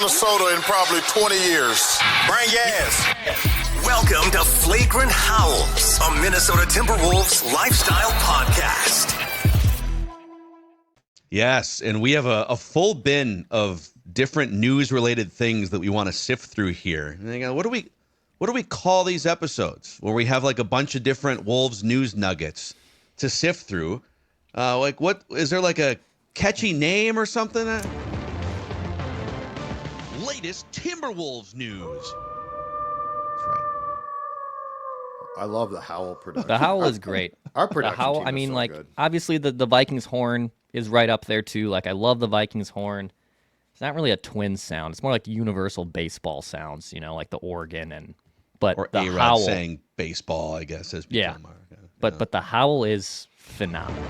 Minnesota in probably 20 years. Bring gas. Welcome to Flagrant Howls, a Minnesota Timberwolves lifestyle podcast. Yes, and we have a full bin of different news-related things that we want to sift through here. And what do we call these episodes? Where we have like a bunch of different Wolves news nuggets to sift through. Like, what is there like a catchy name or something? Latest Timberwolves news. That's right. I love the Howl production. The Howl is great. Our production the Howl, team I is mean, so like, good. obviously the Vikings horn is right up there, too. Like, I love the Vikings horn. It's not really a twin sound. It's more like universal baseball sounds, you know, like the organ but Or the A-Rod Howl saying baseball, I guess, has become But the Howl is phenomenal.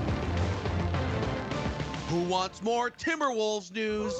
Who wants more Timberwolves news?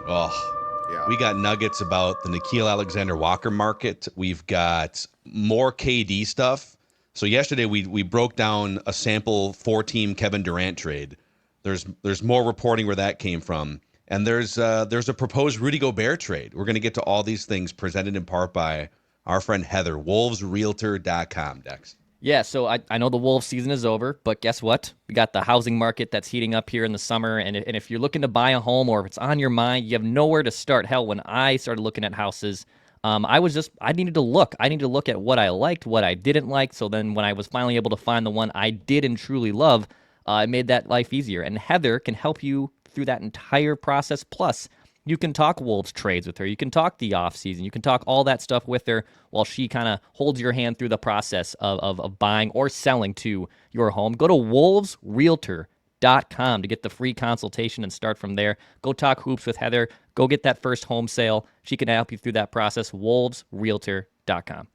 Oh, Yeah. we got nuggets about the Nickeil Alexander-Walker market. We've got more KD stuff. So yesterday we broke down a sample 4-team Kevin Durant trade. There's more reporting where that came from. And there's a proposed Rudy Gobert trade. We're going to get to all these things presented in part by our friend Heather, wolvesrealtor.com, Dex. Yeah, so I know the Wolves season is over, but guess what? We got the housing market that's heating up here in the summer, and if you're looking to buy a home or if it's on your mind, you have nowhere to start. Hell, when I started looking at houses, I needed to look. I needed to look at what I liked, what I didn't like, so then when I was finally able to find the one I did and truly love, it made that life easier. And Heather can help you through that entire process, plus you can talk Wolves trades with her. You can talk the offseason. You can talk all that stuff with her while she kind of holds your hand through the process of buying or selling to your home. Go to wolvesrealtor.com to get the free consultation and start from there. Go talk hoops with Heather. Go get that first home sale. She can help you through that process. wolvesrealtor.com.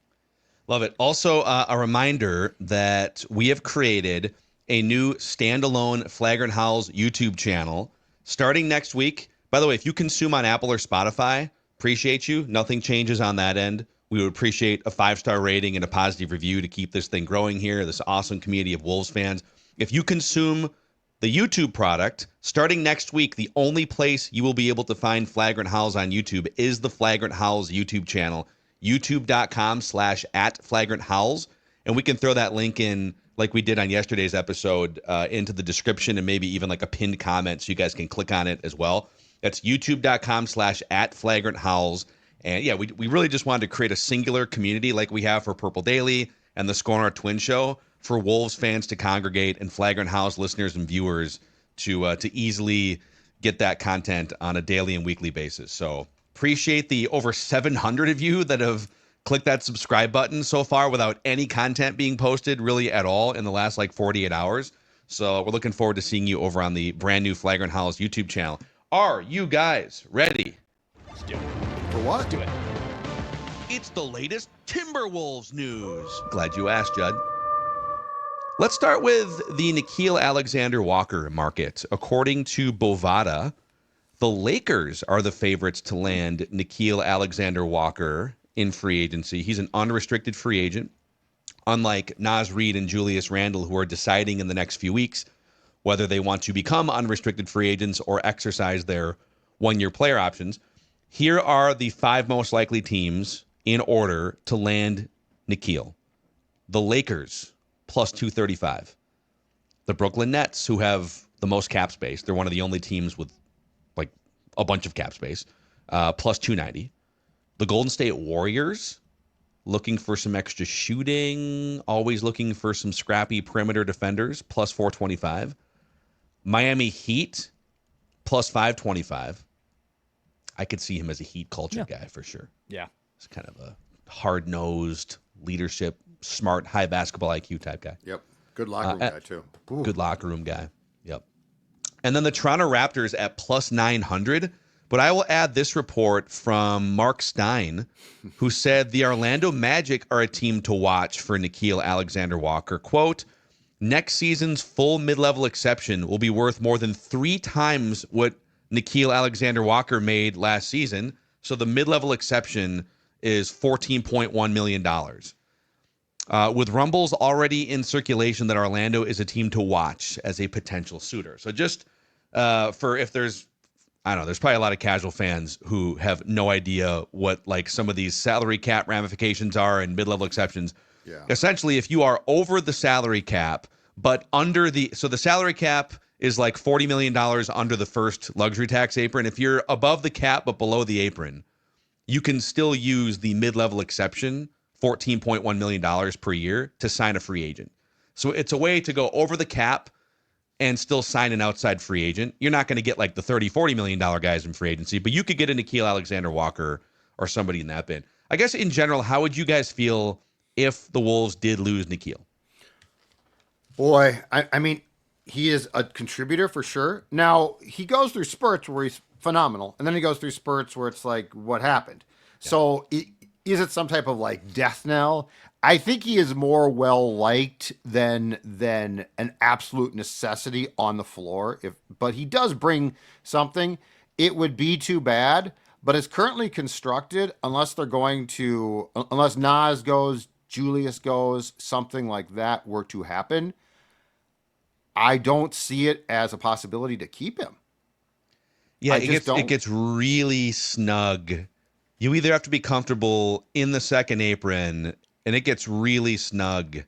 Love it. Also, a reminder that we have created a new standalone Flagrant Howls YouTube channel starting next week. By the way, if you consume on Apple or Spotify, appreciate you. Nothing changes on that end. We would appreciate a 5-star rating and a positive review to keep this thing growing here, this awesome community of Wolves fans. If you consume the YouTube product, starting next week, the only place you will be able to find Flagrant Howls on YouTube is the Flagrant Howls YouTube channel, youtube.com/@FlagrantHowls. And we can throw that link in like we did on yesterday's episode into the description and maybe even like a pinned comment so you guys can click on it as well. That's youtube.com/@FlagrantHowls. And yeah, we really just wanted to create a singular community like we have for Purple Daily and the Score on Our Twin Show for Wolves fans to congregate and Flagrant Howls listeners and viewers to easily get that content on a daily and weekly basis. So appreciate the over 700 of you that have clicked that subscribe button so far without any content being posted really at all in the last like 48 hours. So we're looking forward to seeing you over on the brand new Flagrant Howls YouTube channel. Are you guys ready? Let's do it. For what? Let's do it. It's the latest Timberwolves news. Glad you asked, Judd. Let's start with the Nickeil Alexander-Walker market. According to Bovada, the Lakers are the favorites to land Nickeil Alexander-Walker in free agency. He's an unrestricted free agent, unlike Naz Reid and Julius Randle, who are deciding in the next few weeks whether they want to become unrestricted free agents or exercise their one-year player options. Here are the 5 most likely teams in order to land Nickeil. The Lakers, plus 235. The Brooklyn Nets, who have the most cap space. They're one of the only teams with like a bunch of cap space, plus 290. The Golden State Warriors, looking for some extra shooting, always looking for some scrappy perimeter defenders, plus 425. Miami Heat, plus 525. I could see him as a Heat culture guy for sure. Yeah. He's kind of a hard-nosed, leadership, smart, high basketball IQ type guy. Yep. Good locker room guy, too. Ooh. Good locker room guy. Yep. And then the Toronto Raptors at plus 900. But I will add this report from Mark Stein, who said the Orlando Magic are a team to watch for Nickeil Alexander-Walker. Quote, next season's full mid-level exception will be worth more than 3 times what Nickeil Alexander-Walker made last season. So the mid-level exception is $14.1 million. With rumbles already in circulation that Orlando is a team to watch as a potential suitor. So just for if there's I don't know. There's probably a lot of casual fans who have no idea what like some of these salary cap ramifications are and mid-level exceptions. Yeah. Essentially, if you are over the salary cap, but under the salary cap is like $40 million under the first luxury tax apron. If you're above the cap but below the apron, you can still use the mid-level exception, $14.1 million per year, to sign a free agent. So it's a way to go over the cap and still sign an outside free agent. You're not going to get like the $30-40 million guys in free agency, but you could get a Nickeil Alexander-Walker or somebody in that bin. I guess in general, how would you guys feel if the Wolves did lose Nickeil? Boy, I mean, he is a contributor for sure. Now, he goes through spurts where he's phenomenal, and then he goes through spurts where it's like, what happened? Yeah. So is it some type of like death knell? I think he is more well-liked than an absolute necessity on the floor. But he does bring something. It would be too bad, but it's currently constructed, unless Nas goes, Julius goes, something like that were to happen, I don't see it as a possibility to keep him. Yeah, it gets really snug. You either have to be comfortable in the second apron, and it gets really snug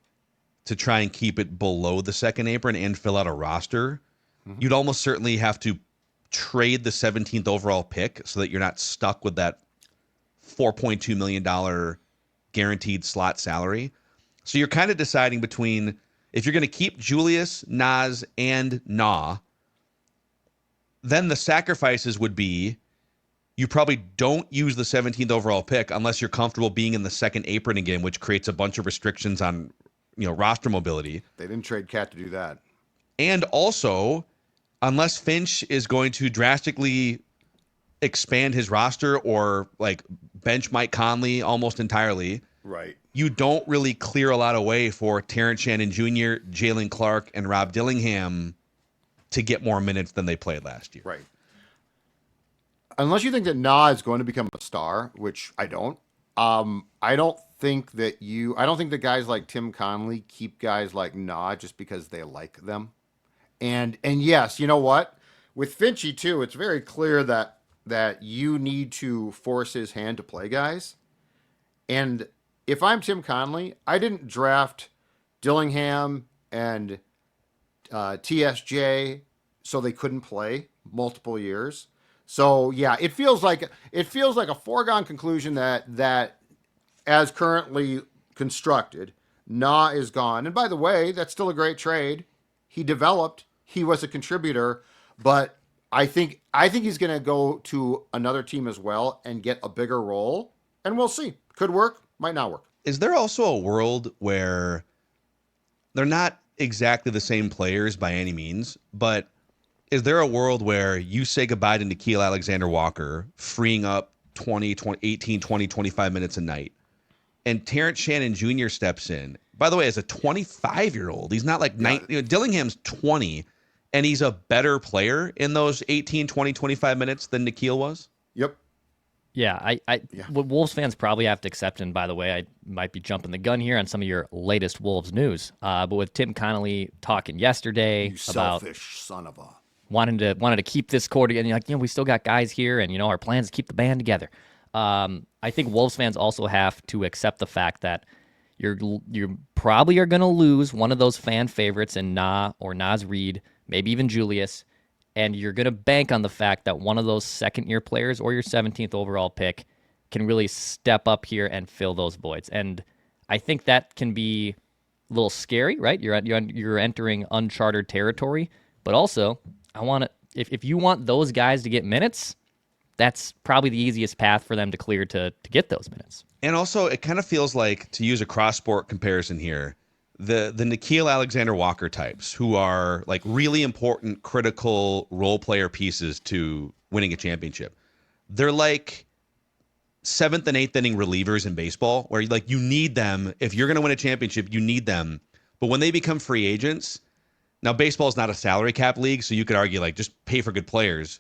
to try and keep it below the second apron and fill out a roster. Mm-hmm. You'd almost certainly have to trade the 17th overall pick so that you're not stuck with that $4.2 million guaranteed slot salary. So you're kind of deciding between, if you're going to keep Julius, Nas, and NAW, then the sacrifices would be you probably don't use the 17th overall pick unless you're comfortable being in the second apron again, which creates a bunch of restrictions on, roster mobility. They didn't trade Cat to do that. And also, unless Finch is going to drastically expand his roster or like bench Mike Conley almost entirely, right? You don't really clear a lot of way for Terrence Shannon Jr., Jalen Clark, and Rob Dillingham to get more minutes than they played last year. Right. Unless you think that NAW is going to become a star, which I don't. I don't think that guys like Tim Conley keep guys like NAW just because they like them. And yes, you know what? With Finchy too, it's very clear that you need to force his hand to play guys. And if I'm Tim Conley, I didn't draft Dillingham and TSJ so they couldn't play multiple years. So yeah, it feels like a foregone conclusion that as currently constructed, NAW is gone. And by the way, that's still a great trade. He developed, he was a contributor, but I think he's going to go to another team as well and get a bigger role, and we'll see. Could work, might not work. Is there also a world where they're not exactly the same players by any means, but is there a world where you say goodbye to Nickeil Alexander-Walker, freeing up 18, 20, 25 minutes a night, and Terrence Shannon Jr. steps in? By the way, as a 25-year-old, he's not like Dillingham's 20, and he's a better player in those 18, 20, 25 minutes than Nickeil was? Yep. Yeah, what Wolves fans probably have to accept, and by the way, I might be jumping the gun here on some of your latest Wolves news, but with Tim Connolly talking yesterday about selfish son of a wanted to keep this core together, and we still got guys here, and our plan is to keep the band together. I think Wolves fans also have to accept the fact that you probably are going to lose one of those fan favorites in NAW or Naz Reid, maybe even Julius, and you're going to bank on the fact that one of those second-year players or your 17th overall pick can really step up here and fill those voids. And I think that can be a little scary, right? You're entering uncharted territory, but also if you want those guys to get minutes, that's probably the easiest path for them to clear to get those minutes. And also, it kind of feels like, to use a cross-sport comparison here, the Nickeil Alexander-Walker types, who are like really important, critical role player pieces to winning a championship, they're like 7th and 8th inning relievers in baseball, where like you need them. If you're going to win a championship, you need them. But when they become free agents, now baseball is not a salary cap league, so you could argue like just pay for good players.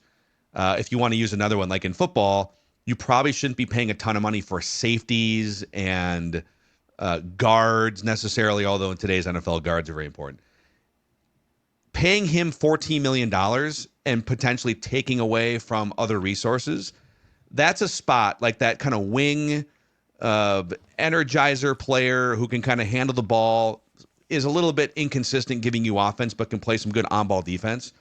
If you want to use another one, like in football, you probably shouldn't be paying a ton of money for safeties and guards necessarily, although in today's NFL, guards are very important. paying him $14 million and potentially taking away from other resources, that's a spot like that kind of wing energizer player who can kind of handle the ball, is a little bit inconsistent giving you offense, but can play some good on-ball defense.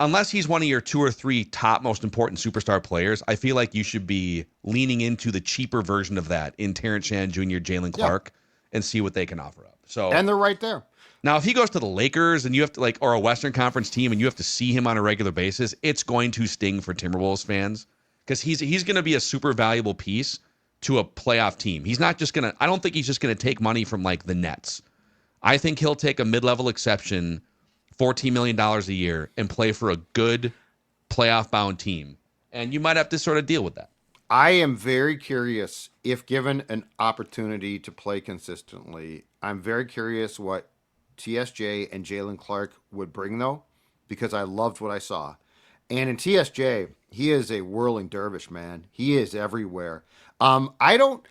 Unless he's one of your 2 or 3 top most important superstar players, I feel like you should be leaning into the cheaper version of that in Terrence Shannon Jr., Jalen Clark, and see what they can offer up. So, and they're right there. Now, if he goes to the Lakers and you have to or a Western Conference team and you have to see him on a regular basis, it's going to sting for Timberwolves fans because he's going to be a super valuable piece to a playoff team. He's not just going to, I don't think he's just going to take money from like the Nets. I think he'll take a mid-level exception, $14 million a year, and play for a good playoff-bound team. And you might have to sort of deal with that. I am very curious if given an opportunity to play consistently. I'm very curious what TSJ and Jalen Clark would bring, though, because I loved what I saw. And in TSJ, he is a whirling dervish, man. He is everywhere. I don't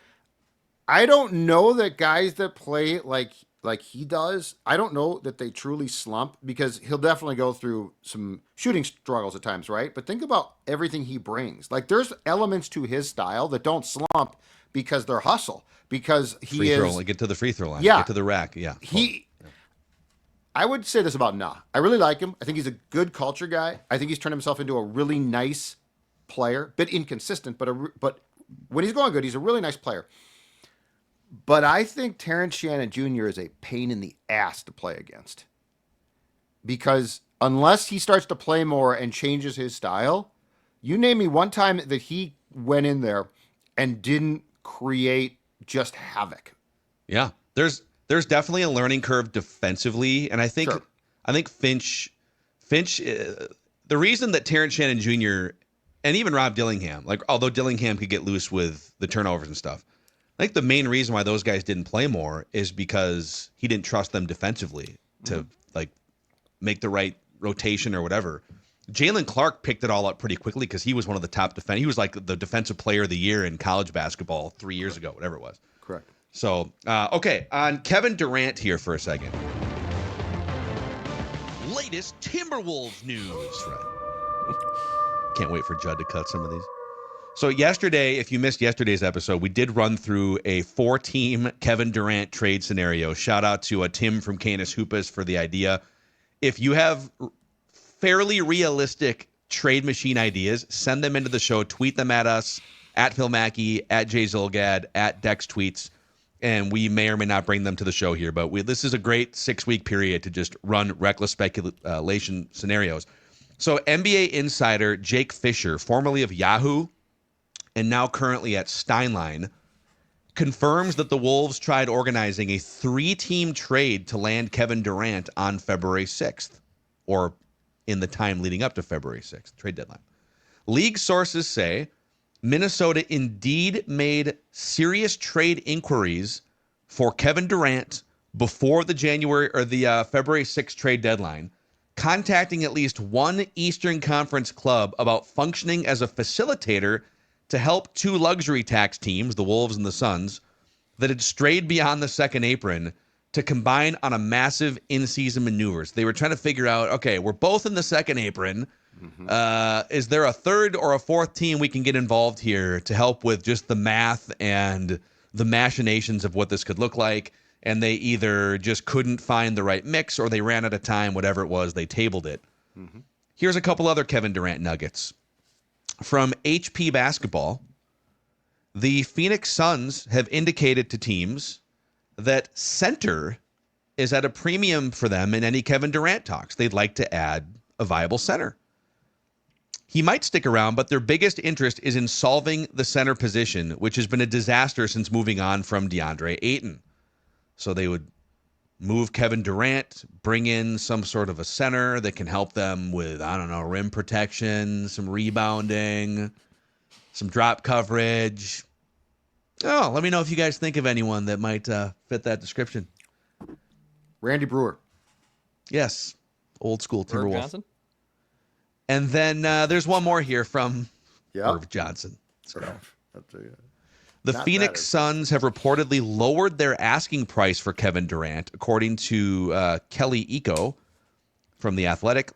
know that guys that play like he does, I don't know that they truly slump, because he'll definitely go through some shooting struggles at times, right? But think about everything he brings. Like, there's elements to his style that don't slump because they're hustle, because he free is throw, get to the free throw line, yeah, get to the rack, yeah. I would say this about NAW. I really like him. I think he's a good culture guy. I think he's turned himself into a really nice player. Bit inconsistent, but when he's going good, he's a really nice player. But I think Terrence Shannon Jr. is a pain in the ass to play against. Because unless he starts to play more and changes his style, you name me one time that he went in there and didn't create just havoc. Yeah, there's definitely a learning curve defensively, and I think Finch, the reason that Terrence Shannon Jr. and even Rob Dillingham, like although Dillingham could get loose with the turnovers and stuff, I think the main reason why those guys didn't play more is because he didn't trust them defensively to like make the right rotation or whatever. Jalen Clark picked it all up pretty quickly because he was one of the top defenders. He was like the defensive player of the year in college basketball 3 years ago, whatever it was. Correct. So, okay, on Kevin Durant here for a second. Latest Timberwolves news. Can't wait for Judd to cut some of these. So yesterday, if you missed yesterday's episode, we did run through a 4-team Kevin Durant trade scenario. Shout out to Tim from Canis Hoopas for the idea. If you have fairly realistic trade machine ideas, send them into the show. Tweet them at us, at Phil Mackey, at Jay Zolgad, at Dex Tweets, and we may or may not bring them to the show here. But this is a great 6-week period to just run reckless speculation scenarios. So NBA insider Jake Fisher, formerly of Yahoo and now currently at Steinline, confirms that the Wolves tried organizing a 3-team trade to land Kevin Durant on February 6th, or in the time leading up to February 6th, trade deadline. League sources say Minnesota indeed made serious trade inquiries for Kevin Durant before the February 6th trade deadline, contacting at least one Eastern Conference club about functioning as a facilitator to help 2 luxury tax teams, the Wolves and the Suns, that had strayed beyond the second apron to combine on a massive in-season maneuvers. They were trying to figure out, okay, we're both in the second apron. Is there a third or a fourth team we can get involved here to help with just the math and the machinations of what this could look like? And they either just couldn't find the right mix or they ran out of time, whatever it was, they tabled it. Here's a couple other Kevin Durant nuggets. From HP Basketball, the Phoenix Suns have indicated to teams that center is at a premium for them in any Kevin Durant talks. They'd like to add a viable center. He might stick around, but their biggest interest is in solving the center position, which has been a disaster since moving on from DeAndre Ayton. So they would move Kevin Durant, bring in some sort of a center that can help them with, rim protection, some rebounding, some drop coverage. Oh, let me know if you guys think of anyone that might fit that description. Randy Brewer. Yes. Old school Timberwolves. Johnson? And then there's one more here from Irv Johnson. The Phoenix Suns have reportedly lowered their asking price for Kevin Durant, according to Kelly Eco. from The Athletic.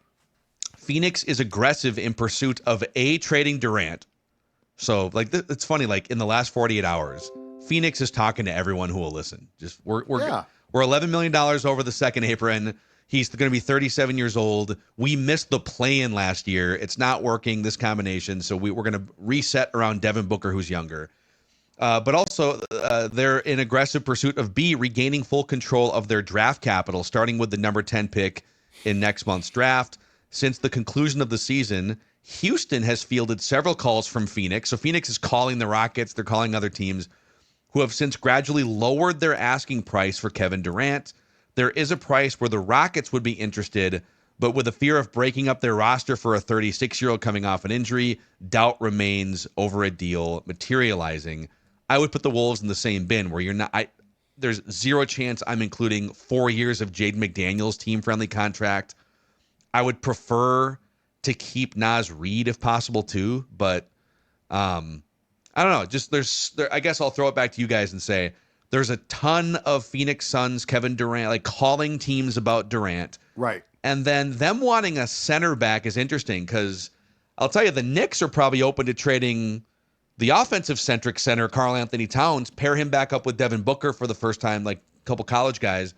Phoenix is aggressive in pursuit of trading Durant. So, like, it's funny. Like, in the last 48 hours, Phoenix is talking to everyone who will listen. Just we're $11 million over the second apron. He's going to be 37 years old. We missed the play-in last year. It's not working, this combination. So we're going to reset around Devin Booker, who's younger. But also, they're in aggressive pursuit of regaining full control of their draft capital, starting with the number 10 pick in next month's draft. Since the conclusion of the season, Houston has fielded several calls from Phoenix. So Phoenix is calling the Rockets. They're calling other teams who have since gradually lowered their asking price for Kevin Durant. There is a price where the Rockets would be interested, but with the fear of breaking up their roster for a 36-year-old coming off an injury, doubt remains over a deal materializing. I would put the Wolves in the same bin where you're not. There's zero chance I'm including 4 years of Jaden McDaniels' team-friendly contract. I would prefer to keep Naz Reid if possible too, but I don't know. Just I guess I'll throw it back to you guys and say there's a ton of Phoenix Suns, Kevin Durant, like calling teams about Durant. Right. And then them wanting a center back is interesting because I'll tell you, the Knicks are probably open to trading the offensive-centric center, Karl Anthony Towns, pair him back up with Devin Booker for the first time, like a couple college guys.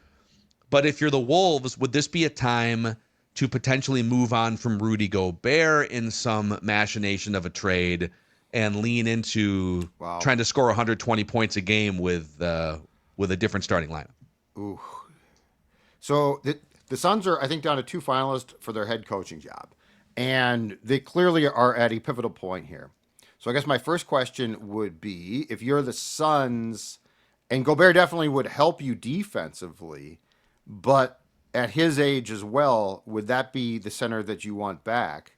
But if you're the Wolves, would this be a time to potentially move on from Rudy Gobert in some machination of a trade and lean into trying to score 120 points a game with a different starting lineup? Ooh. So the Suns are, I think, down to 2 finalists for their head coaching job. And they clearly are at a pivotal point here. So I guess my first question would be, if you're the Suns, and Gobert definitely would help you defensively, but at his age as well, would that be the center that you want back?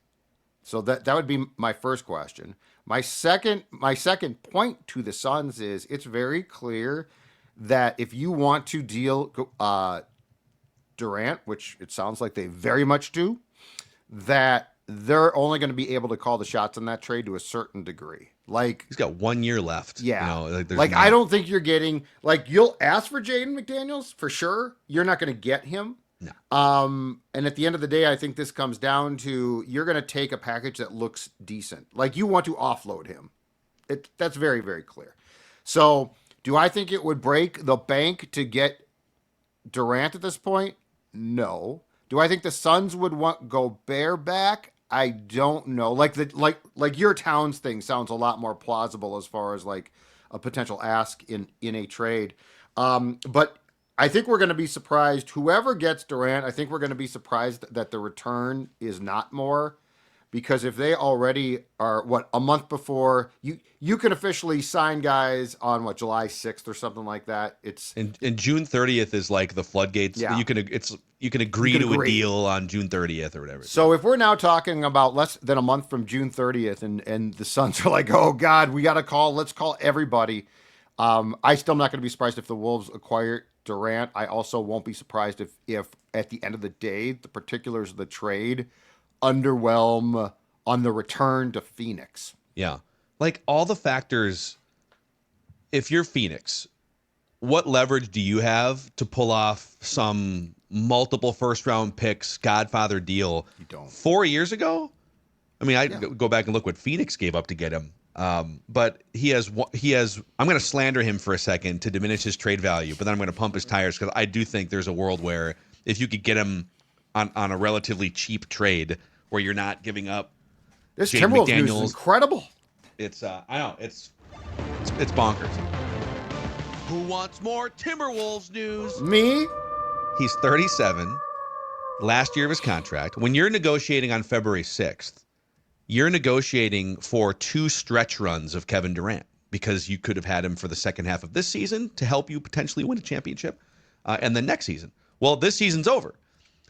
So that would be my first question. My second point to the Suns is it's very clear that if you want to deal Durant, which it sounds like they very much do, that they're only going to be able to call the shots in that trade to a certain degree. Like, he's got 1 year left. Yeah. You know, I don't think you're getting, like, you'll ask for Jaden McDaniels for sure. You're not going to get him. No. And at the end of the day, I think this comes down to you're going to take a package that looks decent. Like, you want to offload him. That's very, very clear. So do I think it would break the bank to get Durant at this point? No. Do I think the Suns would want Gobert back? I don't know. Like your Towns thing sounds a lot more plausible as far as like a potential ask in a trade. But I think we're going to be surprised. Whoever gets Durant, I think we're going to be surprised that the return is not more, because if they already are a month before you can officially sign guys on July 6th or something like that. It's and June 30th is like the floodgates. Yeah. You can agree to a deal on June 30th or whatever. So if we're now talking about less than a month from June 30th and the Suns are like, oh God, we got to let's call everybody. I still am not going to be surprised if the Wolves acquire Durant. I also won't be surprised if at the end of the day, the particulars of the trade underwhelm on the return to Phoenix. Yeah. Like all the factors, if you're Phoenix, what leverage do you have to pull off some multiple first-round picks Godfather deal? You don't. 4 years ago? I mean, go back and look what Phoenix gave up to get him. But he has. I'm going to slander him for a second to diminish his trade value, but then I'm going to pump his tires because I do think there's a world where if you could get him on a relatively cheap trade where you're not giving up this Jaden Timberwolves McDaniels, news is incredible. It's I know it's bonkers. Who wants more Timberwolves news? Me? He's 37, last year of his contract. When you're negotiating on February 6th, you're negotiating for 2 stretch runs of Kevin Durant because you could have had him for the second half of this season to help you potentially win a championship and the next season. Well, this season's over.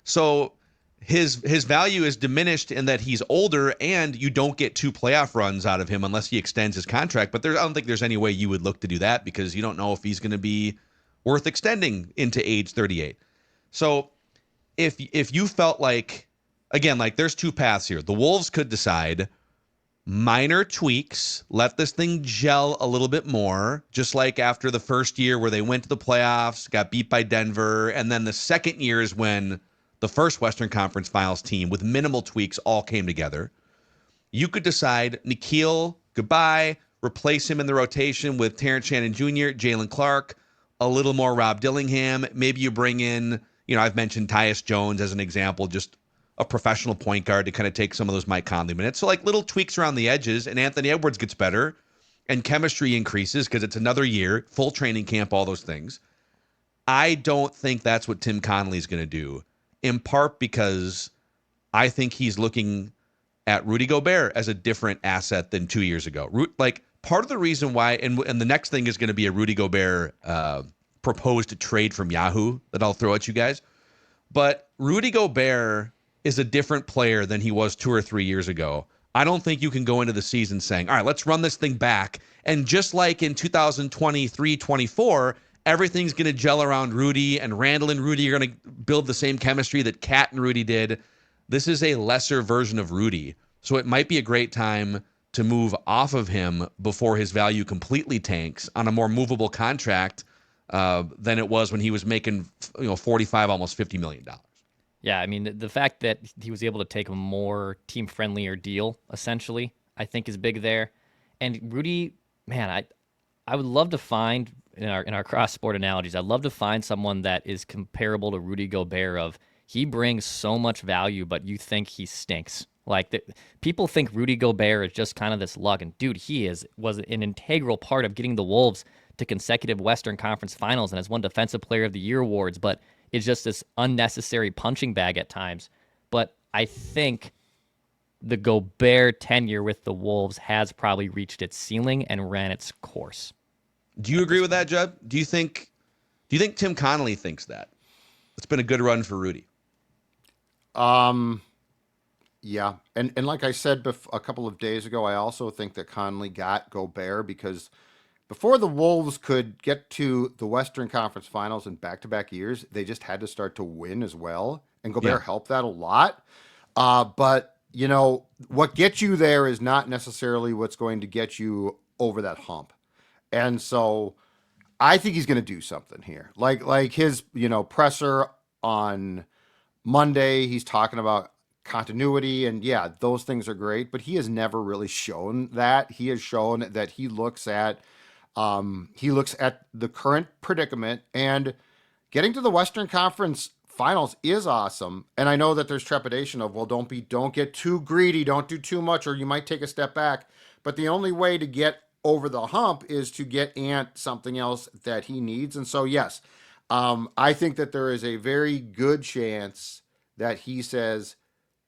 So his value is diminished in that he's older and you don't get 2 playoff runs out of him unless he extends his contract. But I don't think there's any way you would look to do that because you don't know if he's going to be worth extending into age 38. So if you felt like, again, like there's 2 paths here. The Wolves could decide minor tweaks, let this thing gel a little bit more, just like after the first year where they went to the playoffs, got beat by Denver, and then the second year is when the first Western Conference Finals team with minimal tweaks all came together. You could decide Nickeil, goodbye, replace him in the rotation with Terrence Shannon Jr., Jalen Clark, a little more Rob Dillingham. Maybe you bring in, I've mentioned Tyus Jones as an example, just a professional point guard to kind of take some of those Mike Conley minutes. So like little tweaks around the edges, and Anthony Edwards gets better and chemistry increases because it's another year, full training camp, all those things. I don't think that's what Tim Connelly's going to do, in part because I think he's looking at Rudy Gobert as a different asset than 2 years ago. Like part of the reason why, and the next thing is going to be a Rudy Gobert proposed trade from Yahoo that I'll throw at you guys. But Rudy Gobert is a different player than he was 2 or 3 years ago. I don't think you can go into the season saying, all right, let's run this thing back. And just like in 2023-24, everything's going to gel around Rudy, and Randall and Rudy are going to build the same chemistry that Cat and Rudy did. This is a lesser version of Rudy. So it might be a great time to move off of him before his value completely tanks on a more movable contract than it was when he was making 45, almost $50 million. Yeah, I mean, the fact that he was able to take a more team-friendlier deal, essentially, I think is big there. And Rudy, man, I would love to find, in our cross-sport analogies, I'd love to find someone that is comparable to Rudy Gobert of, he brings so much value, but you think he stinks. Like, people think Rudy Gobert is just kind of this lug, and dude, he was an integral part of getting the Wolves to consecutive Western Conference Finals and has won Defensive Player of the Year awards, but it's just this unnecessary punching bag at times. But I think the Gobert tenure with the Wolves has probably reached its ceiling and ran its course. Do you agree with that, Judd? Do you think Tim Connelly thinks that? It's been a good run for Rudy. Yeah. And like I said a couple of days ago, I also think that Conley got Gobert because before the Wolves could get to the Western Conference Finals in back-to-back years, they just had to start to win as well. And Gobert helped that a lot. But, what gets you there is not necessarily what's going to get you over that hump. And so I think he's going to do something here. Like his, presser on Monday, he's talking about continuity, and yeah, those things are great, but he has never really shown that. He has shown that he looks at the current predicament, and getting to the Western Conference Finals is awesome. And I know that there's trepidation of, well, don't get too greedy, don't do too much, or you might take a step back. But the only way to get over the hump is to get Ant something else that he needs. And so, yes, I think that there is a very good chance that he says,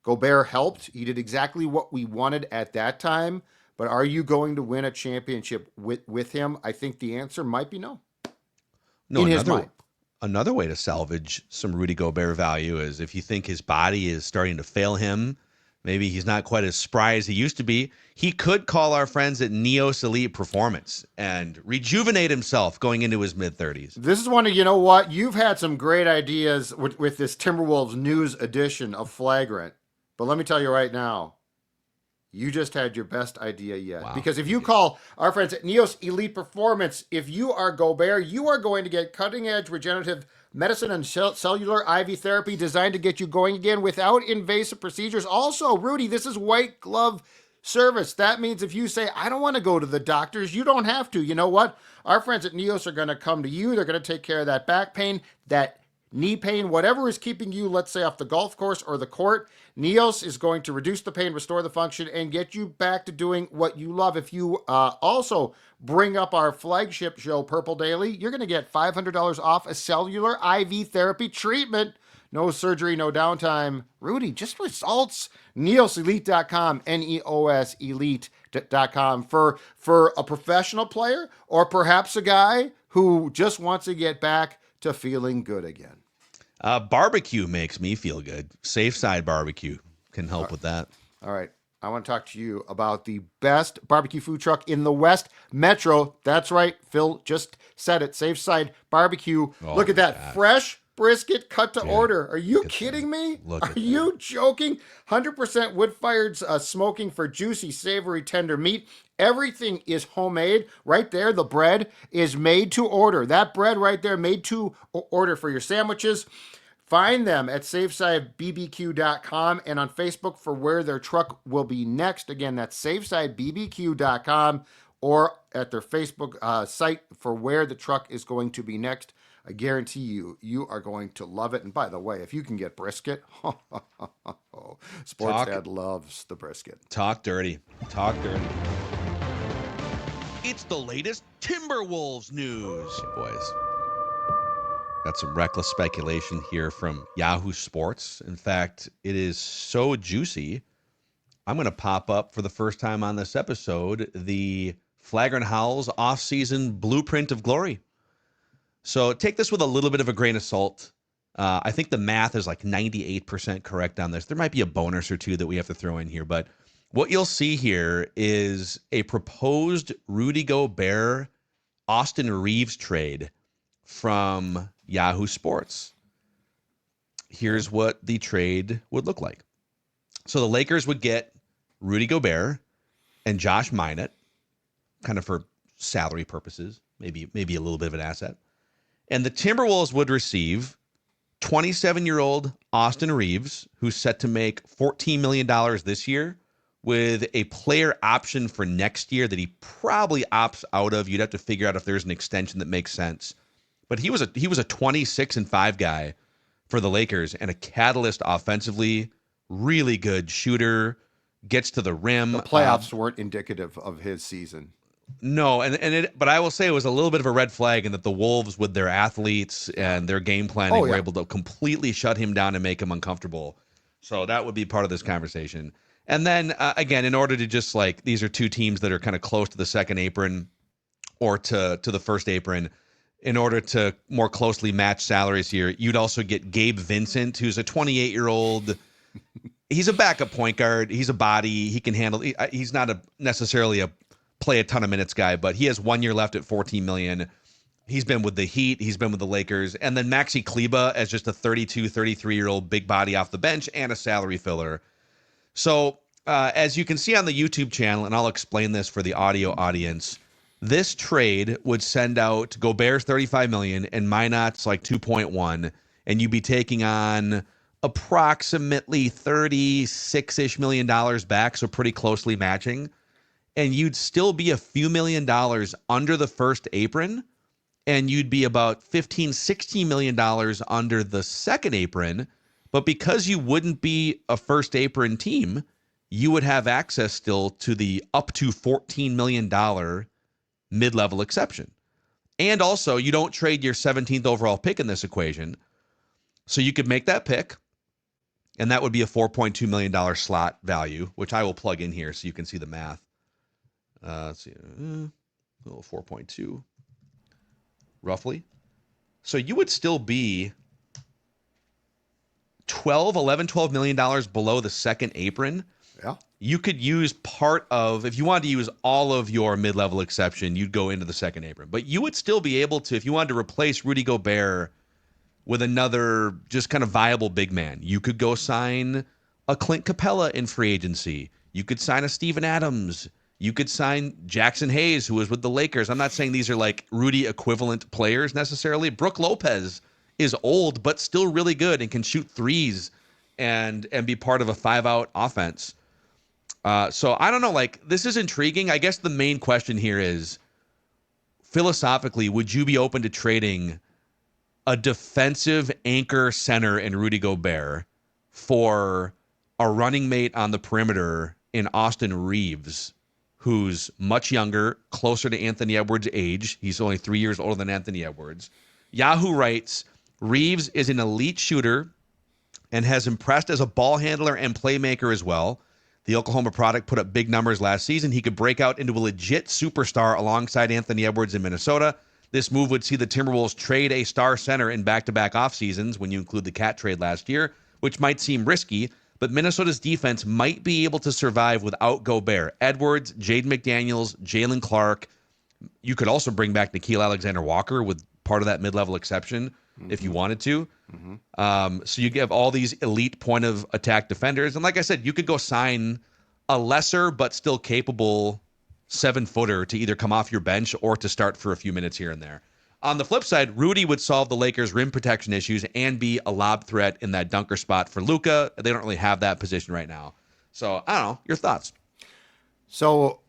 Gobert helped. He did exactly what we wanted at that time. But are you going to win a championship with him? I think the answer might be no. No, in his mind. Another way to salvage some Rudy Gobert value is if you think his body is starting to fail him, maybe he's not quite as spry as he used to be, he could call our friends at NEOS Elite Performance and rejuvenate himself going into his mid-30s. This is one of, what? You've had some great ideas with this Timberwolves news edition of Flagrant. But let me tell you right now, you just had your best idea yet. Wow. Because if you call our friends at NEOS Elite Performance, if you are Gobert, you are going to get cutting-edge regenerative medicine and cellular IV therapy designed to get you going again without invasive procedures. Also, Rudy, this is white glove service. That means if you say, I don't want to go to the doctors, you don't have to. You know what? Our friends at NEOS are going to come to you. They're going to take care of that back pain, that knee pain, whatever is keeping you, let's say, off the golf course or the court. NEOS is going to reduce the pain, restore the function, and get you back to doing what you love. If you also bring up our flagship show, Purple Daily, you're going to get $500 off a cellular IV therapy treatment. No surgery, no downtime. Rudy, just results. NEOSelite.com, NEOS Elite.com for a professional player or perhaps a guy who just wants to get back to feeling good again. Barbecue makes me feel good. Safe Side Barbecue can help with that. All right. I want to talk to you about the best barbecue food truck in the West Metro. That's right. Phil just said it. Safe Side Barbecue. Look at that. Fresh brisket cut to order. Are you kidding me? Are you joking? 100% wood-fired smoking for juicy, savory, tender meat. Everything is homemade. Right there, the bread is made to order. That bread right there, made to order for your sandwiches, Find them at SafesideBBQ.com and on Facebook for where their truck will be next. Again, that's SafesideBBQ.com or at their Facebook site for where the truck is going to be next. I guarantee you are going to love it. And by the way, if you can get brisket, Sports Dad loves the brisket. Talk dirty. Talk dirty. It's the latest Timberwolves news, boys. Got some reckless speculation here from Yahoo Sports. In fact, it is so juicy, I'm going to pop up for the first time on this episode the Flagrant Howls off-season blueprint of glory. So take this with a little bit of a grain of salt. I think the math is like 98% correct on this. There might be a bonus or two that we have to throw in here, but what you'll see here is a proposed Rudy Gobert, Austin Reaves trade from Yahoo Sports. Here's what the trade would look like. So the Lakers would get Rudy Gobert and Josh Minott, kind of for salary purposes, maybe a little bit of an asset. And the Timberwolves would receive 27-year-old Austin Reaves, who's set to make $14 million this year, with a player option for next year that he probably opts out of. You'd have to figure out if there's an extension that makes sense. But he was a 26-5 guy for the Lakers and a catalyst offensively, really good shooter, gets to the rim. The playoffs weren't indicative of his season. No, but I will say it was a little bit of a red flag in that the Wolves, with their athletes and their game planning, were able to completely shut him down and make him uncomfortable. So that would be part of this conversation. And then, again, in order to just like, these are two teams that are kind of close to the second apron or to the first apron. In order to more closely match salaries here, you'd also get Gabe Vincent, who's a 28-year-old. He's a backup point guard. He's a body. He can handle. He's not necessarily a play a ton of minutes guy, but he has 1 year left at $14 million. He's been with the Heat. He's been with the Lakers. And then Maxi Kleber as just a 32, 33-year-old big body off the bench and a salary filler. So as you can see on the YouTube channel, and I'll explain this for the audio audience, this trade would send out Gobert's $35 million and Minott's like 2.1, and you'd be taking on approximately $36-ish million back, so pretty closely matching. And you'd still be a few $1 million under the first apron, and you'd be about $15-16 million under the second apron. But because you wouldn't be a first apron team, you would have access still to the up to $14 million mid-level exception. And also, you don't trade your 17th overall pick in this equation. So you could make that pick, and that would be a $4.2 million slot value, which I will plug in here so you can see the math. Let's see, 4.2, roughly. So you would still be $12 million below the second apron. Yeah. You could use part of, if you wanted to use all of your mid-level exception, you'd go into the second apron. But you would still be able to, if you wanted to replace Rudy Gobert with another just kind of viable big man, you could go sign a Clint Capella in free agency. You could sign a Steven Adams. You could sign Jackson Hayes, who was with the Lakers. I'm not saying these are like Rudy equivalent players necessarily. Brook Lopez is old, but still really good and can shoot threes and be part of a 5-out offense. So I don't know, like, this is intriguing. I guess the main question here is, philosophically, would you be open to trading a defensive anchor center in Rudy Gobert for a running mate on the perimeter in Austin Reaves, who's much younger, closer to Anthony Edwards' age? He's only 3 years older than Anthony Edwards. Yahoo writes, Reaves is an elite shooter and has impressed as a ball handler and playmaker as well. The Oklahoma product put up big numbers last season. He could break out into a legit superstar alongside Anthony Edwards in Minnesota. This move would see the Timberwolves trade a star center in back-to-back off seasons when you include the Cat trade last year, which might seem risky, but Minnesota's defense might be able to survive without Gobert. Edwards, Jaden McDaniels, Jalen Clark. You could also bring back Nickeil Alexander-Walker with part of that mid-level exception if you wanted to. So you have all these elite point of attack defenders. And like I said, you could go sign a lesser but still capable 7-footer to either come off your bench or to start for a few minutes here and there. On the flip side, Rudy would solve the Lakers' rim protection issues and be a lob threat in that dunker spot for Luka. They don't really have that position right now. So, I don't know. Your thoughts? So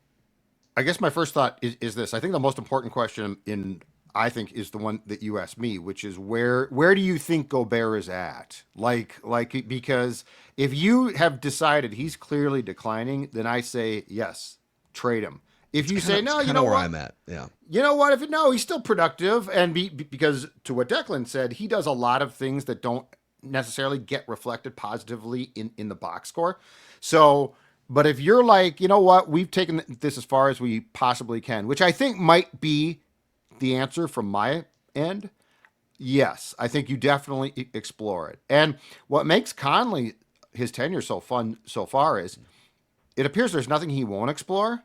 I guess my first thought is this. I think the most important question is the one that you asked me, which is where do you think Gobert is at? Because if you have decided he's clearly declining, then I say yes, trade him. If you say no, you know where what? I'm at. Yeah. You know what? He's still productive, and because to what Declan said, he does a lot of things that don't necessarily get reflected positively in the box score. So, but if you're like, you know what, we've taken this as far as we possibly can, which I think might be the answer from my end. Yes, I think you definitely explore it. And what makes Conley, his tenure, so fun so far is it appears there's nothing he won't explore.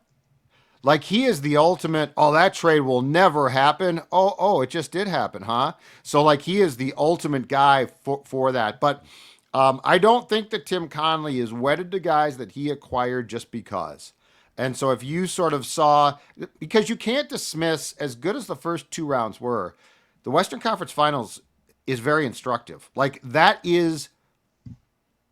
Like he is the ultimate, oh, that trade will never happen. Oh, it just did happen, huh? So like he is the ultimate guy for that. But I don't think that Tim Conley is wedded to guys that he acquired just because. And so if you sort of saw, because you can't dismiss, as good as the first 2 rounds were, the Western Conference Finals is very instructive. Like that is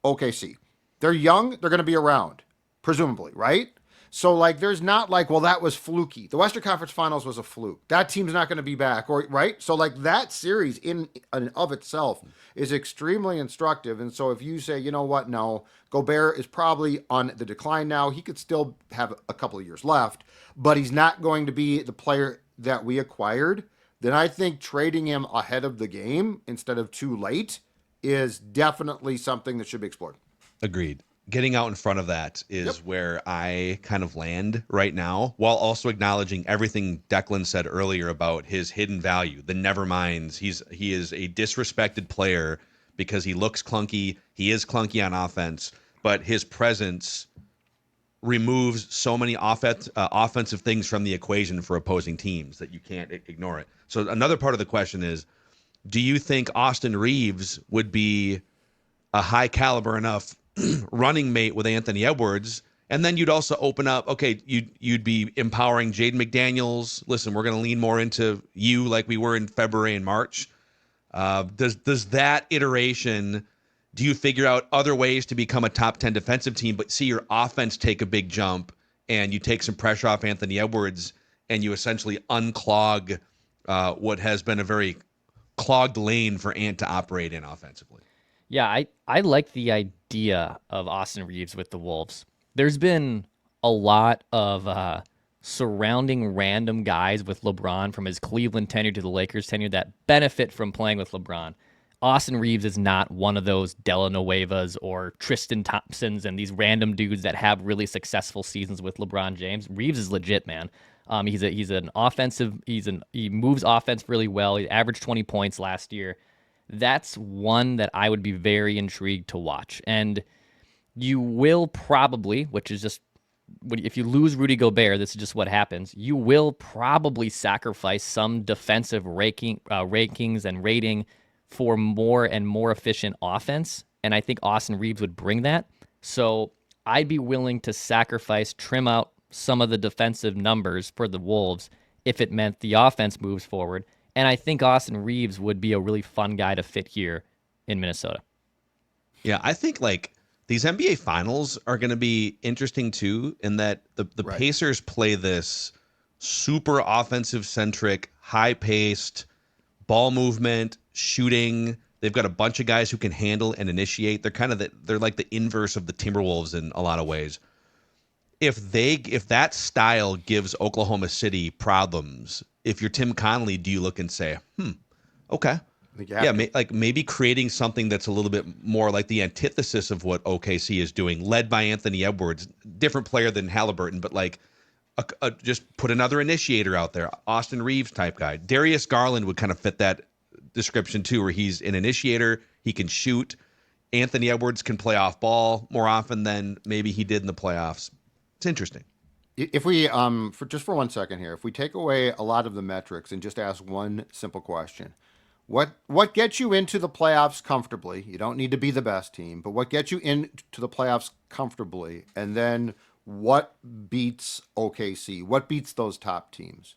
OKC. They're young. They're going to be around, presumably, right? So, like, there's not like, well, that was fluky. The Western Conference Finals was a fluke. That team's not going to be back, or right? So, like, that series in and of itself is extremely instructive. And so, if you say, you know what, no, Gobert is probably on the decline now. He could still have a couple of years left, but he's not going to be the player that we acquired. Then I think trading him ahead of the game instead of too late is definitely something that should be explored. Agreed. Getting out in front of that is where I kind of land right now, while also acknowledging everything Declan said earlier about his hidden value, the never minds. He is a disrespected player because he looks clunky. He is clunky on offense, but his presence removes so many offensive things from the equation for opposing teams that you can't ignore it. So another part of the question is, do you think Austin Reaves would be a high caliber enough running mate with Anthony Edwards? And then you'd also open up, okay, you'd be empowering Jaden McDaniels. Listen, we're going to lean more into you like we were in February and March. Does that iteration, do you figure out other ways to become a top 10 defensive team, but see your offense take a big jump and you take some pressure off Anthony Edwards and you essentially unclog what has been a very clogged lane for Ant to operate in offensively? Yeah, I like the idea of Austin Reaves with the Wolves. There's been a lot of surrounding random guys with LeBron from his Cleveland tenure to the Lakers tenure that benefit from playing with LeBron. Austin Reaves is not one of those Delanuevas or Tristan Thompsons and these random dudes that have really successful seasons with LeBron James. Reaves is legit, man. He moves offense really well. He averaged 20 points last year. That's one that I would be very intrigued to watch. And you will probably, which is just, if you lose Rudy Gobert, this is just what happens. You will probably sacrifice some defensive rankings and rating for more and more efficient offense. And I think Austin Reaves would bring that. So I'd be willing to trim out some of the defensive numbers for the Wolves if it meant the offense moves forward. And I think Austin Reaves would be a really fun guy to fit here in Minnesota. Yeah, I think like these NBA finals are going to be interesting too, in that the Right. Pacers play this super offensive centric, high paced ball movement, shooting. They've got a bunch of guys who can handle and initiate. They're like the inverse of the Timberwolves in a lot of ways. If that style gives Oklahoma City problems, if you're Tim Connelly, do you look and say, okay. Maybe creating something that's a little bit more like the antithesis of what OKC is doing, led by Anthony Edwards, different player than Halliburton, but like just put another initiator out there, Austin Reaves type guy. Darius Garland would kind of fit that description too, where he's an initiator, he can shoot. Anthony Edwards can play off ball more often than maybe he did in the playoffs. It's interesting. If we, for 1 second here, if we take away a lot of the metrics and just ask one simple question, what gets you into the playoffs comfortably? You don't need to be the best team, but what gets you into the playoffs comfortably? And then what beats OKC? What beats those top teams?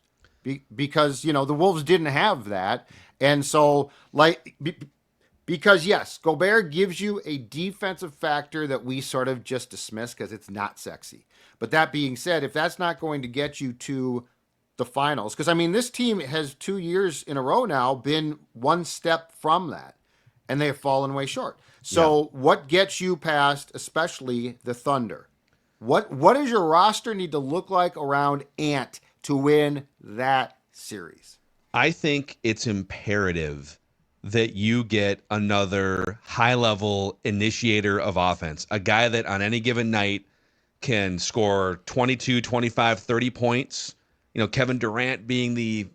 because the Wolves didn't have that, and so because yes, Gobert gives you a defensive factor that we sort of just dismiss because it's not sexy. But that being said, if that's not going to get you to the finals, because I mean this team has 2 years in a row now been one step from that, and they have fallen way short. So what gets you past, especially the Thunder? What does your roster need to look like around Ant to win that series? I think it's imperative that you get another high-level initiator of offense, a guy that on any given night can score 22, 25, 30 points. Kevin Durant being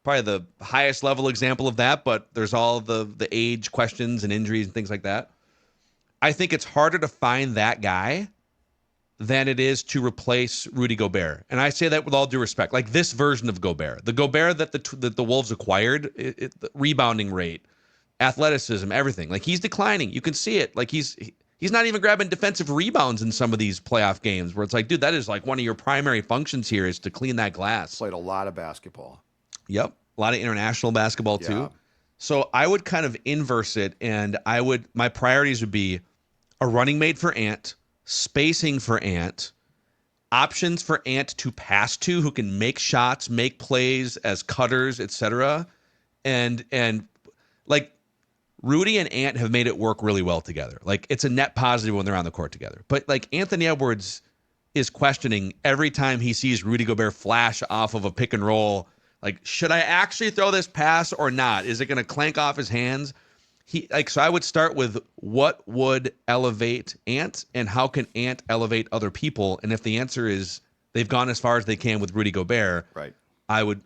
probably the highest level example of that, but there's all the age questions and injuries and things like that. I think it's harder to find that guy than it is to replace Rudy Gobert. And I say that with all due respect. Like this version of Gobert. The Gobert that the Wolves acquired, the rebounding rate, athleticism, everything. Like he's declining. You can see it. Like he's not even grabbing defensive rebounds in some of these playoff games where it's like, dude, that is like one of your primary functions here is to clean that glass. Played a lot of basketball. Yep. A lot of international basketball too. So I would kind of inverse it, and my priorities would be a running mate for Ant, spacing for Ant, options for Ant to pass to who can make shots, make plays as cutters, etc. And like Rudy and Ant have made it work really well together. Like it's a net positive when they're on the court together. But like Anthony Edwards is questioning every time he sees Rudy Gobert flash off of a pick and roll. Like, should I actually throw this pass or not? Is it going to clank off his hands? So I would start with what would elevate Ant and how can Ant elevate other people? And if the answer is they've gone as far as they can with Rudy Gobert, right? I would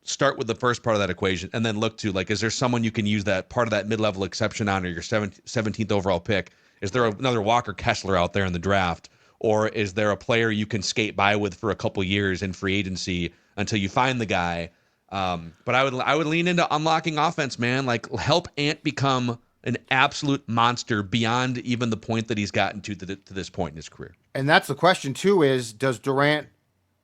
start with the first part of that equation and then look to like, is there someone you can use that part of that mid-level exception on or your 17th overall pick? Is there another Walker Kessler out there in the draft? Or is there a player you can skate by with for a couple years in free agency until you find the guy? But I would lean into unlocking offense, man. Like help Ant become an absolute monster beyond even the point that he's gotten to this point in his career. And that's the question too: is does Durant?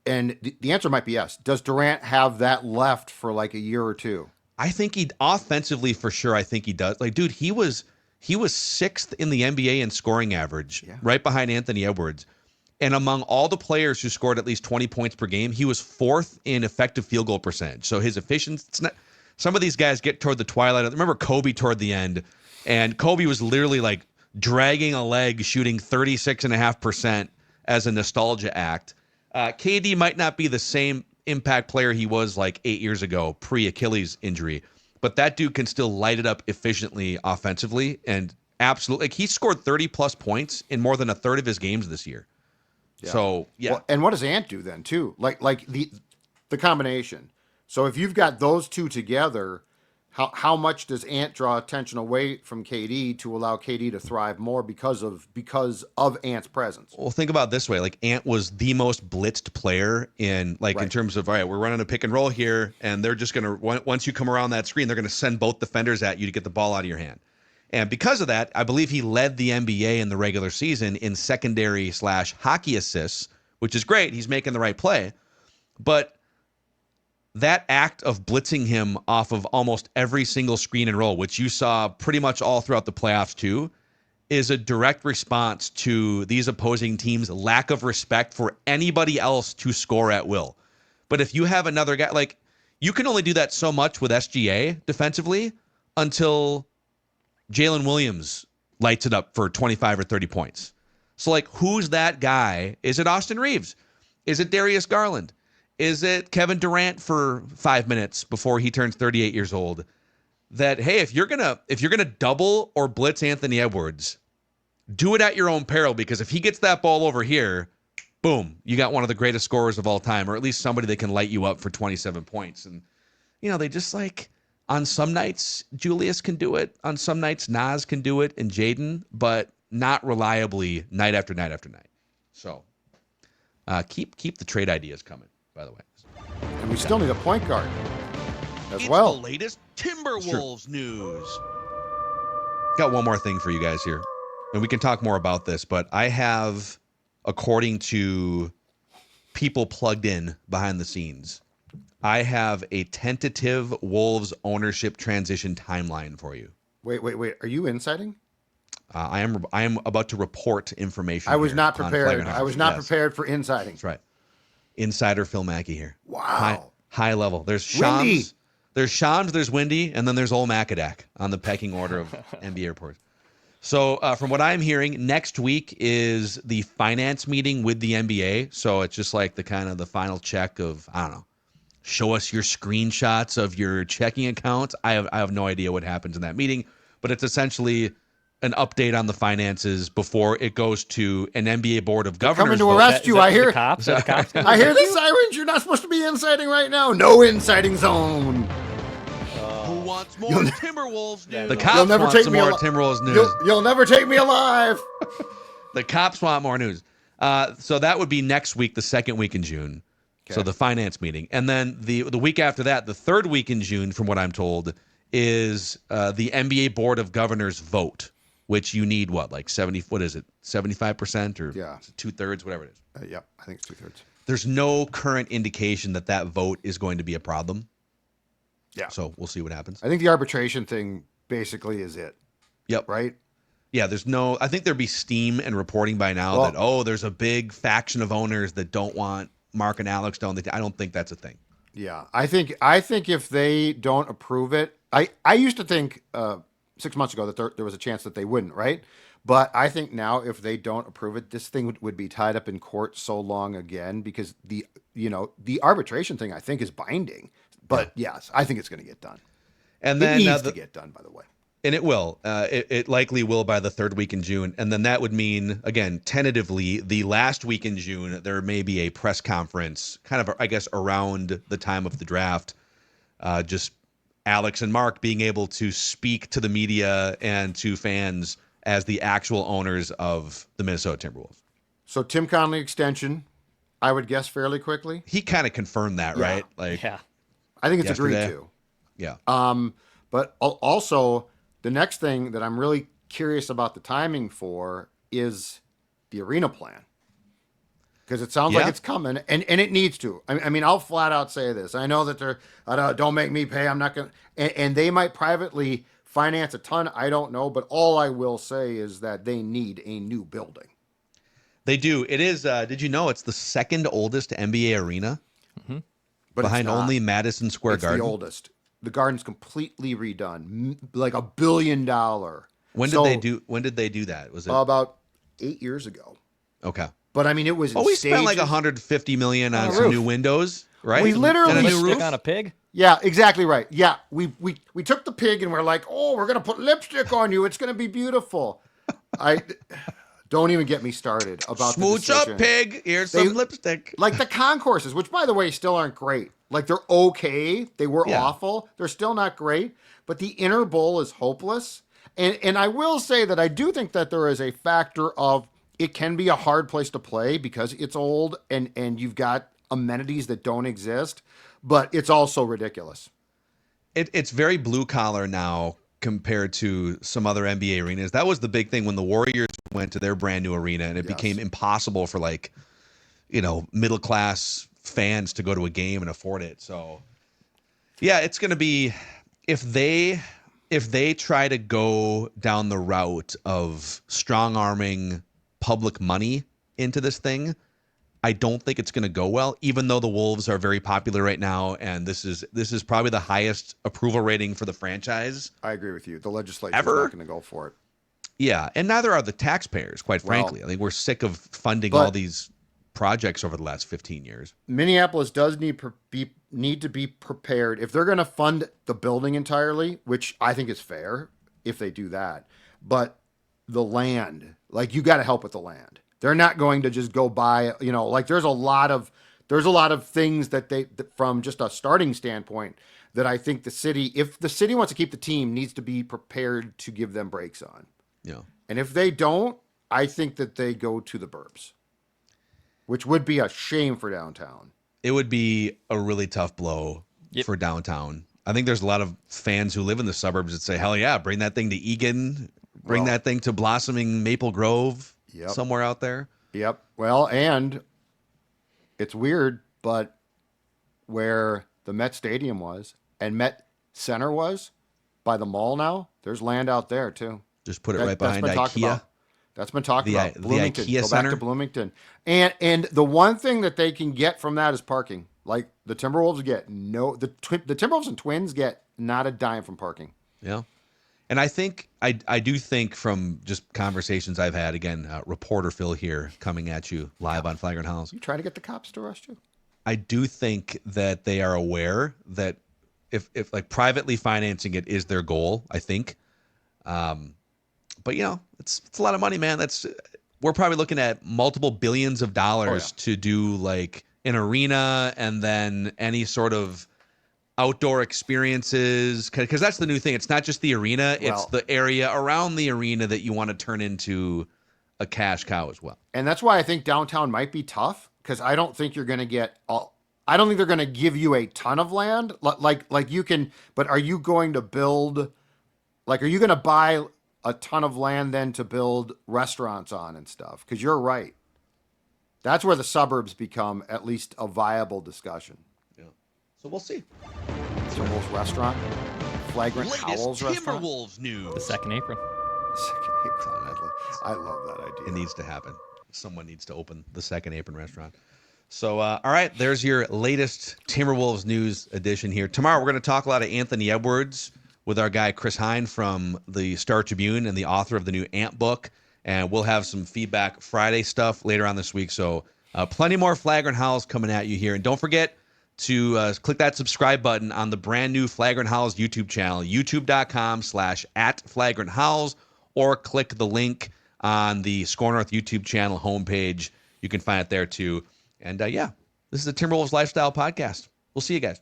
And the answer might be yes. Does Durant have that left for like a year or two? I think he offensively for sure. I think he does. Like, dude, he was sixth in the NBA in scoring average, right behind Anthony Edwards. And among all the players who scored at least 20 points per game, he was fourth in effective field goal percentage. So his efficiency, some of these guys get toward the twilight. I remember Kobe toward the end, and Kobe was literally like dragging a leg, shooting 36.5% as a nostalgia act. KD might not be the same impact player he was like 8 years ago, pre-Achilles injury, but that dude can still light it up efficiently offensively. And absolutely, like he scored 30-plus points in more than a third of his games this year. Yeah. So, yeah. Well, and what does Ant do then, too? Like the combination. So if you've got those two together, how much does Ant draw attention away from KD to allow KD to thrive more because of Ant's presence? Well, think about it this way. Like Ant was the most blitzed player in terms of, all right, we're running a pick and roll here, and they're just going to, once you come around that screen, they're going to send both defenders at you to get the ball out of your hand. And because of that, I believe he led the NBA in the regular season in secondary/hockey assists, which is great. He's making the right play. But that act of blitzing him off of almost every single screen and roll, which you saw pretty much all throughout the playoffs too, is a direct response to these opposing teams' lack of respect for anybody else to score at will. But if you have another guy, like you can only do that so much with SGA defensively until Jalen Williams lights it up for 25 or 30 points. So, like, who's that guy? Is it Austin Reaves? Is it Darius Garland? Is it Kevin Durant for 5 minutes before he turns 38 years old? That, hey, if you're gonna double or blitz Anthony Edwards, do it at your own peril, because if he gets that ball over here, boom, you got one of the greatest scorers of all time, or at least somebody that can light you up for 27 points. And, they just like, on some nights, Julius can do it. On some nights, Nas can do it and Jaden, but not reliably night after night after night. So keep the trade ideas coming, by the way. And we still need a point guard as it's well. The latest Timberwolves news. Got one more thing for you guys here, and we can talk more about this, but I have, according to people plugged in behind the scenes, I have a tentative Wolves ownership transition timeline for you. Wait. Are you inciting? I am about to report information. I was here not on prepared. Flagrant I Howls. was not Yes, prepared for inciting. that's right. Insider Phil Mackey here. Wow. High level. There's Windy. Shams. There's Shams, there's Windy, and then there's old Macadac on the pecking order of NBA reports. So from what I'm hearing, next week is the finance meeting with the NBA. So it's just like the kind of the final check of, I don't know, show us your screenshots of your checking accounts. I have no idea what happens in that meeting, but it's essentially an update on the finances before it goes to an NBA board of governors. Coming to vote. arrest you, I hear. The cops? Are the cops I hear the sirens. You're not supposed to be inciting right now. No inciting zone. Who wants more Timberwolves news? The You'll cops never want take some me more al- Timberwolves news. You'll never take me alive. The cops want more news. So that would be next week, the second week in June. So the finance meeting. And then the week after that, the third week in June, from what I'm told, is the NBA Board of Governors vote, which you need like 75% or 2/3, whatever it is. Yep, I think it's 2/3. There's no current indication that vote is going to be a problem. Yeah. So we'll see what happens. I think the arbitration thing basically is it. Yep. Right? Yeah, I think there'd be steam and reporting by now that, there's a big faction of owners that don't want Mark and Alex down the team. I don't think that's a thing. Yeah. I think if they don't approve it, I used to think 6 months ago that there was a chance that they wouldn't, right? But I think now if they don't approve it, this thing would be tied up in court so long again because the arbitration thing I think is binding. But yes, I think it's going to get done. And then it needs to get done, by the way. And it will. It likely will by the third week in June. And then that would mean, again, tentatively, the last week in June, there may be a press conference kind of, I guess, around the time of the draft. Just Alex and Mark being able to speak to the media and to fans as the actual owners of the Minnesota Timberwolves. So Tim Connelly extension, I would guess fairly quickly. He kind of confirmed that, right? I think it's yesterday. agreed to. Yeah. But also, the next thing that I'm really curious about the timing for is the arena plan. Because it sounds like it's coming, and it needs to. I mean, I'll flat out say this. I know that don't make me pay. I'm not going to. And they might privately finance a ton. I don't know. But all I will say is that they need a new building. They do. It is. Did you know it's the second oldest NBA arena? Mm-hmm. But behind only Madison Square Garden. It's the oldest. The garden's completely redone, like $1 billion. When did they do that? Was it about 8 years ago? Okay. But I mean, it was. We spent like $150 million on some new windows, right? We literally and a new roof stick on a pig. Yeah, exactly right. Yeah, we took the pig and we're like, we're gonna put lipstick on you. It's gonna be beautiful. I don't even get me started about smooch the decision. up, pig. Here's some lipstick. Like the concourses, which by the way still aren't great. Like they're okay. They were awful. They're still not great. But the inner bowl is hopeless. And I will say that I do think that there is a factor of it can be a hard place to play because it's old and you've got amenities that don't exist. But it's also ridiculous. It's very blue collar now compared to some other NBA arenas. That was the big thing when the Warriors went to their brand new arena and it became impossible for middle class fans to go to a game and afford it. So yeah, it's going to be if they try to go down the route of strong arming public money into this thing, I don't think it's going to go well, even though the Wolves are very popular right now. And this is probably the highest approval rating for the franchise. I agree with you. The legislature is not going to go for it. Yeah. And neither are the taxpayers, quite frankly. I think we're sick of funding all these projects over the last 15 years. Minneapolis does need to be prepared if they're going to fund the building entirely, which I think is fair if they do that. But the land, like you got to help with the land. They're not going to just go buy, there's a lot of things that from just a starting standpoint that I think the city, if the city wants to keep the team, needs to be prepared to give them breaks on. Yeah. And if they don't, I think that they go to the burbs, which would be a shame for downtown. It would be a really tough blow for downtown. I think there's a lot of fans who live in the suburbs that say, hell yeah, bring that thing to Eagan, bring that thing to blossoming Maple Grove, somewhere out there. Yep. Well, and it's weird, but where the Met Stadium was and Met Center was by the mall now. There's land out there too. Just put it right behind that's been talked IKEA. about. That's been talked about. The Bloomington. IKEA Go Center. back to Bloomington. And the one thing that they can get from that is parking. Like the Timberwolves get the Timberwolves and Twins get not a dime from parking. Yeah. And I think I do think from just conversations I've had, again, reporter Phil here coming at you live on Flagrant Howls. You trying to get the cops to arrest you? I do think that they are aware that if like privately financing it is their goal, I think. But it's a lot of money, man. We're probably looking at multiple billions of dollars to do like an arena and then any sort of outdoor experiences, because that's the new thing. It's not just the arena, it's the area around the arena that you want to turn into a cash cow as well. And that's why I think downtown might be tough, because I don't think you're going to get I don't think they're going to give you a ton of land like you can, but are you going to build, like, are you going to buy a ton of land then to build restaurants on and stuff? Because you're right. That's where the suburbs become at least a viable discussion. Yeah. So we'll see. Timberwolves restaurant, Flagrant Latest Howls restaurant. Timberwolves news. The second apron. Second apron. I love that idea. It needs to happen. Someone needs to open the second apron restaurant. So, all right, there's your latest Timberwolves news edition here. Tomorrow, we're going to talk a lot of Anthony Edwards with our guy Chris Hine from the Star Tribune and the author of the new Ant book. And we'll have some Feedback Friday stuff later on this week. So plenty more Flagrant Howls coming at you here. And don't forget to click that subscribe button on the brand new Flagrant Howls YouTube channel, youtube.com/@FlagrantHowls, or click the link on the Score North YouTube channel homepage. You can find it there too. And this is the Timberwolves Lifestyle Podcast. We'll see you guys.